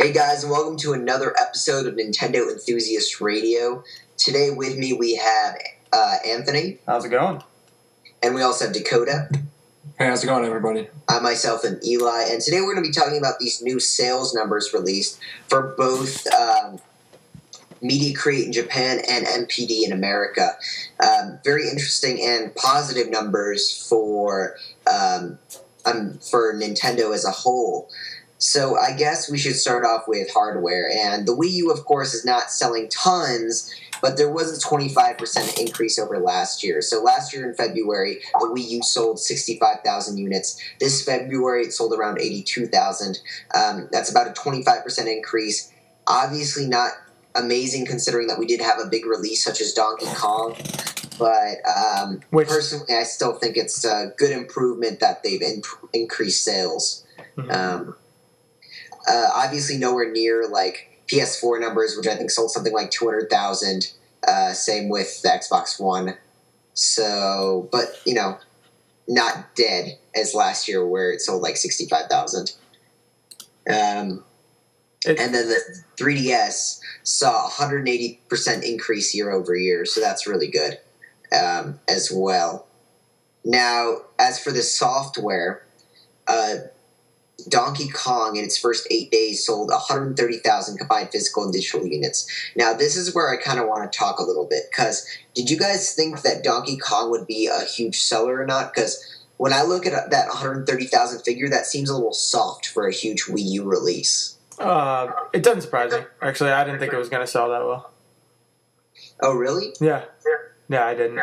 Hey guys, and welcome to another episode of Nintendo Enthusiast Radio. Today with me we have Anthony. How's it going? And we also have Dakota. Hey, how's it going, everybody? I, myself, and Eli. And today we're going to be talking about these new sales numbers released for both Media Create in Japan and NPD in America. Very interesting and positive numbers for Nintendo as a whole. So I guess we should start off with hardware. And the Wii U, of course, is not selling tons, but there was a 25% increase over last year. So last year in February, the Wii U sold 65,000 units. This February, it sold around 82,000. That's about a 25% increase. Obviously not amazing considering that we did have a big release such as Donkey Kong. But personally, I still think it's a good improvement that they've increased sales. Mm-hmm. Obviously nowhere near like PS4 numbers, which I think sold something like 200,000. Same with the Xbox One. So, but, you know, not dead as last year where it sold like 65,000. And then the 3DS saw a 180% increase year over year. So that's really good as well. Now, as for the software, Donkey Kong, in its first 8 days, sold 130,000 combined physical and digital units. Now, this is where I kind of want to talk a little bit, because did you guys think that Donkey Kong would be a huge seller or not? Because when I look at that 130,000 figure, that seems a little soft for a huge Wii U release. It doesn't surprise me. Actually, I didn't think it was going to sell that well. Oh, really? Yeah, I didn't.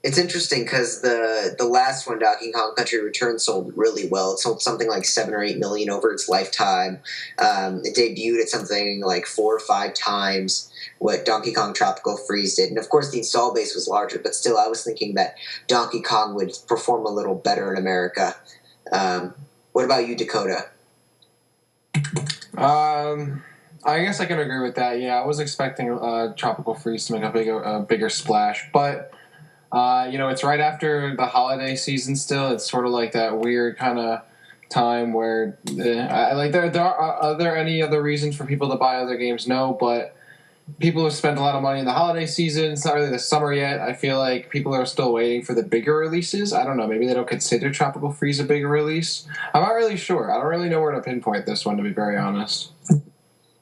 It's interesting because the last one, Donkey Kong Country Returns, sold really well. It sold something like 7 or 8 million over its lifetime. It debuted at something like 4 or 5 times what Donkey Kong Tropical Freeze did. And of course the install base was larger, but still I was thinking that Donkey Kong would perform a little better in America. What about you, Dakota? I guess I can agree with that. Yeah, I was expecting Tropical Freeze to make a bigger splash, but it's right after the holiday season still. It's sort of like that weird kind of time where are there any other reasons for people to buy other games? No, but people have spent a lot of money in the holiday season. It's not really the summer yet. I feel like people are still waiting for the bigger releases. I don't know. Maybe they don't consider Tropical Freeze a bigger release. I'm not really sure. I don't really know where to pinpoint this one, to be very honest.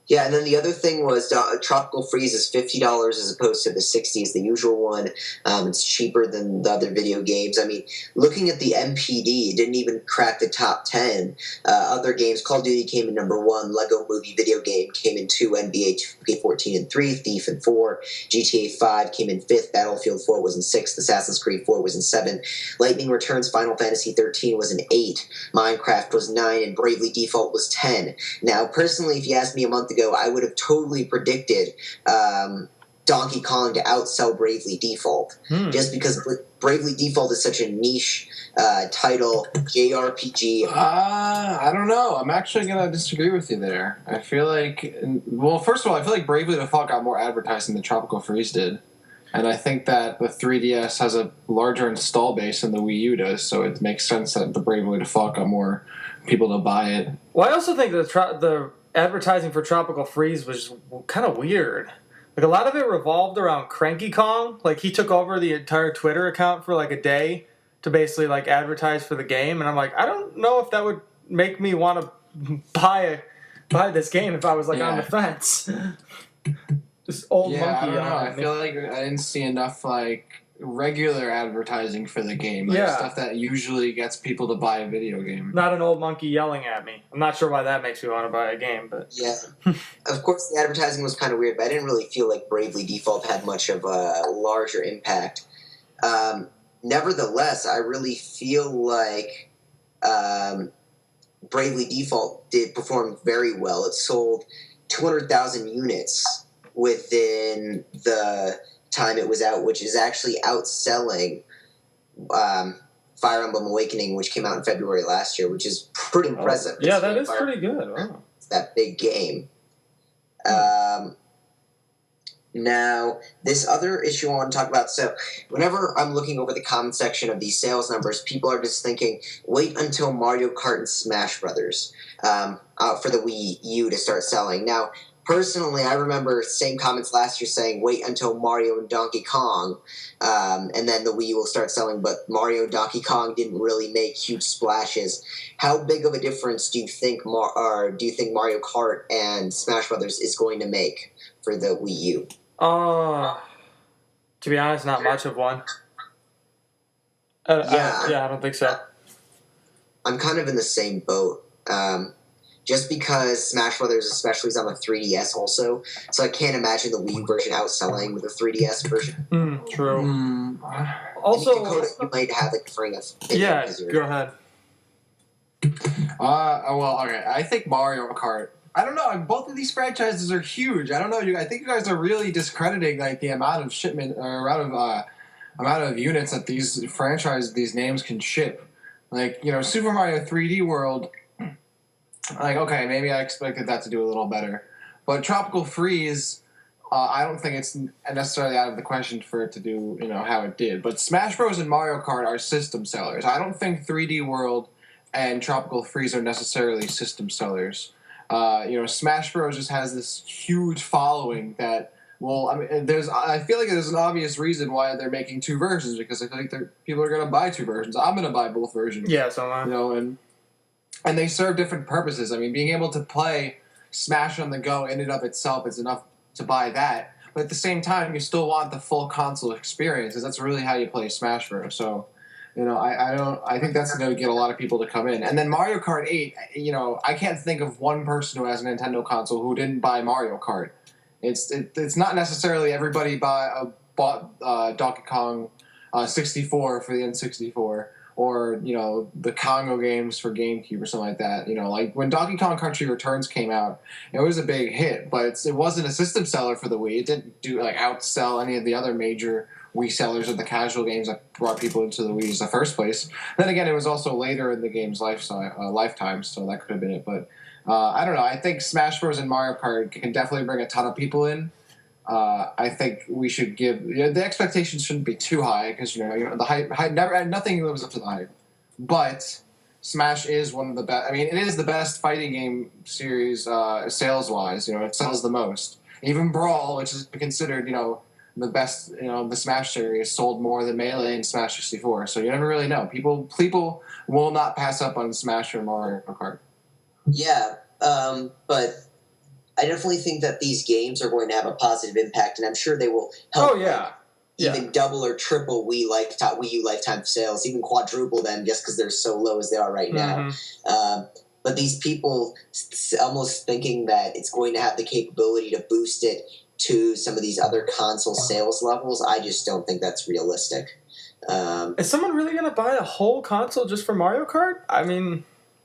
Yeah, and then the other thing was Tropical Freeze is $50 as opposed to the $60 the usual one. It's cheaper than the other video games. I mean, looking at the NPD, it didn't even crack the top 10. Other games, Call of Duty came in number 1, Lego Movie video game came in 2, NBA 2K14 in 3, Thief in 4, GTA 5 came in 5th, Battlefield 4 was in 6th, Assassin's Creed 4 was in 7, Lightning Returns Final Fantasy 13 was in 8, Minecraft was 9, and Bravely Default was 10. Now, personally, if you asked me a month ago, I would have totally predicted Donkey Kong to outsell Bravely Default, just because Bravely Default is such a niche title, JRPG. I don't know. I'm actually going to disagree with you there. I feel like, well, first of all, I feel like Bravely Default got more advertising than Tropical Freeze did. And I think that the 3DS has a larger install base than the Wii U does, so it makes sense that the Bravely Default got more people to buy it. Well, I also think the advertising for Tropical Freeze was kind of weird. Like, a lot of it revolved around Cranky Kong. Like, he took over the entire Twitter account for like a day to basically like advertise for the game, and I'm like, I don't know if that would make me want to buy this game if I was like on the fence. This old monkey. I don't know. I feel like I didn't see enough like regular advertising for the game. Stuff that usually gets people to buy a video game. Not an old monkey yelling at me. I'm not sure why that makes me want to buy a game, but yeah. Of course the advertising was kind of weird, but I didn't really feel like Bravely Default had much of a larger impact. Nevertheless, I really feel like Bravely Default did perform very well. It sold 200,000 units within the time it was out, which is actually outselling Fire Emblem Awakening, which came out in February last year, which is pretty impressive. Yeah, that is pretty good. Wow. It's that big game. Now, this other issue I want to talk about. So, whenever I'm looking over the comment section of these sales numbers, people are just thinking, wait until Mario Kart and Smash Brothers out for the Wii U to start selling. Now, personally, I remember same comments last year saying, wait until Mario and Donkey Kong, and then the Wii U will start selling. But Mario and Donkey Kong didn't really make huge splashes. How big of a difference do you think Mario Kart and Smash Brothers is going to make for the Wii U? To be honest, not much of one. I don't think so. I'm kind of in the same boat. Just because Smash Brothers especially is on the 3DS also, so I can't imagine the Wii U version outselling the 3DS version. True. Also, Dakota, you might have a differing opinion. Yeah, go ahead. Well, okay. I think Mario Kart. I don't know. Both of these franchises are huge. I don't know. I think you guys are really discrediting like the amount of shipment or amount of units that these franchises, these names can ship. Like Super Mario 3D World. Like okay, maybe I expected that to do a little better, but Tropical Freeze. I don't think it's necessarily out of the question for it to do how it did. But Smash Bros. And Mario Kart are system sellers. I don't think 3D World and Tropical Freeze are necessarily system sellers. Smash Bros. Just has this huge following that. Well, I mean, I feel like there's an obvious reason why they're making two versions because I feel like people are going to buy two versions. I'm going to buy both versions. Yeah, so am I. And they serve different purposes. I mean, being able to play Smash on the go in and of itself is enough to buy that. But at the same time, you still want the full console experience, because that's really how you play Smash Bros. So, I think that's going to get a lot of people to come in. And then Mario Kart 8, I can't think of one person who has a Nintendo console who didn't buy Mario Kart. It's not necessarily everybody bought Donkey Kong 64 for the N64. Or, the Congo games for GameCube or something like that. Like when Donkey Kong Country Returns came out, it was a big hit, but it wasn't a system seller for the Wii. It didn't outsell any of the other major Wii sellers of the casual games that brought people into the Wii in the first place. Then again, it was also later in the game's lifetime, so that could have been it. But I don't know. I think Smash Bros. And Mario Kart can definitely bring a ton of people in. I think we should give the expectations shouldn't be too high because the hype nothing lives up to the hype. But Smash is one of the best. I mean, it is the best fighting game series sales wise. It sells the most. Even Brawl, which is considered the best. The Smash series sold more than Melee and Smash 64. So you never really know. People will not pass up on Smash or Mario Kart. Yeah, but I definitely think that these games are going to have a positive impact, and I'm sure they will help even double or triple Wii U lifetime sales, even quadruple them just because they're so low as they are right now. But these people almost thinking that it's going to have the capability to boost it to some of these other console sales levels, I just don't think that's realistic. Is someone really going to buy a whole console just for Mario Kart? I mean...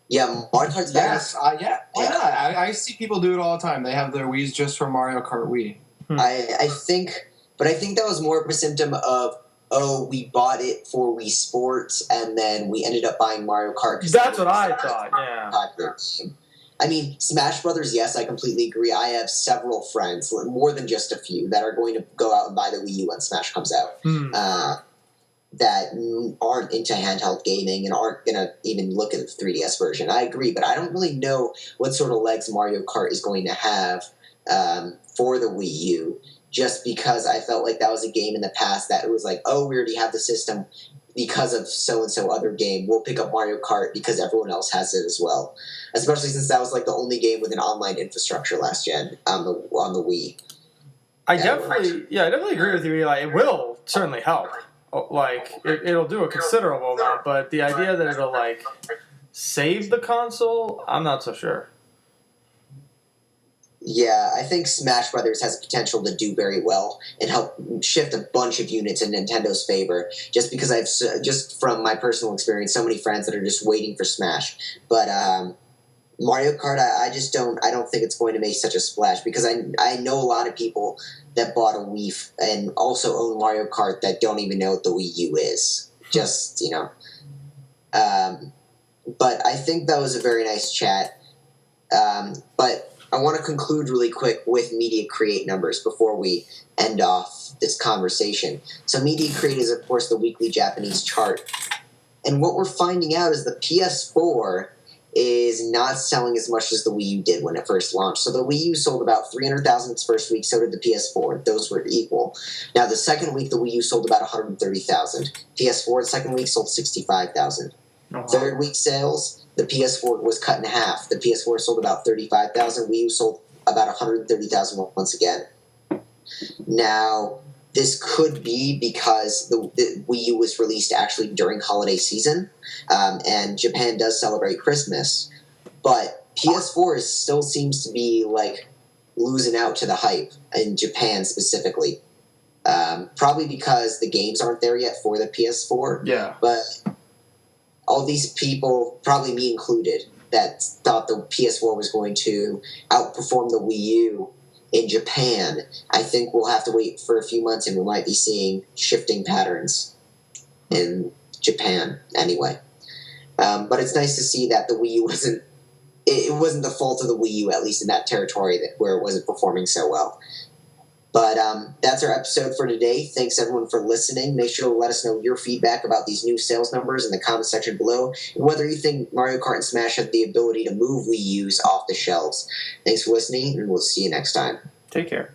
Yeah, Mario Kart's better. Yes, yeah. Why not? I see people do it all the time. They have their Wiis just for Mario Kart Wii. I think that was more of a symptom of, we bought it for Wii Sports, and then we ended up buying Mario Kart. That's what I thought, yeah. I mean, Smash Brothers, yes, I completely agree. I have several friends, more than just a few, that are going to go out and buy the Wii U when Smash comes out. That aren't into handheld gaming and aren't going to even look at the 3DS version. I agree, but I don't really know what sort of legs Mario Kart is going to have for the Wii U, just because I felt like that was a game in the past that it was like, we already have the system because of so-and-so other game. We'll pick up Mario Kart because everyone else has it as well. Especially since that was like the only game with an online infrastructure last gen on the Wii. I definitely agree with you, Eli. It will certainly help. It'll do a considerable amount, but the idea that it'll save the console, I'm not so sure. Yeah, I think Smash Brothers has potential to do very well and help shift a bunch of units in Nintendo's favor. Just because just from my personal experience, so many friends that are just waiting for Smash. But Mario Kart, I don't think it's going to make such a splash, because I know a lot of people that bought a Wii and also own Mario Kart that don't even know what the Wii U is. Just, but I think that was a very nice chat. But I want to conclude really quick with Media Create numbers before we end off this conversation. So Media Create is, of course, the weekly Japanese chart. And what we're finding out is the PS4 is not selling as much as the Wii U did when it first launched. So the Wii U sold about 300,000 its first week, so did the PS4. Those were equal. Now, the second week, the Wii U sold about 130,000. PS4, the second week, sold 65,000. Oh, Third week sales, the PS4 was cut in half. The PS4 sold about 35,000. Wii U sold about 130,000 once again. Now, this could be because the Wii U was released actually during holiday season, and Japan does celebrate Christmas. But PS4 still seems to be like losing out to the hype in Japan specifically. Probably because the games aren't there yet for the PS4. Yeah. But all these people, probably me included, that thought the PS4 was going to outperform the Wii U in Japan, I think we'll have to wait for a few months and we might be seeing shifting patterns in Japan anyway. But it's nice to see that the Wii U wasn't the fault of the Wii U, at least in that territory where it wasn't performing so well. But that's our episode for today. Thanks everyone for listening. Make sure to let us know your feedback about these new sales numbers in the comment section below, and whether you think Mario Kart and Smash have the ability to move Wii U's off the shelves. Thanks for listening, and we'll see you next time. Take care.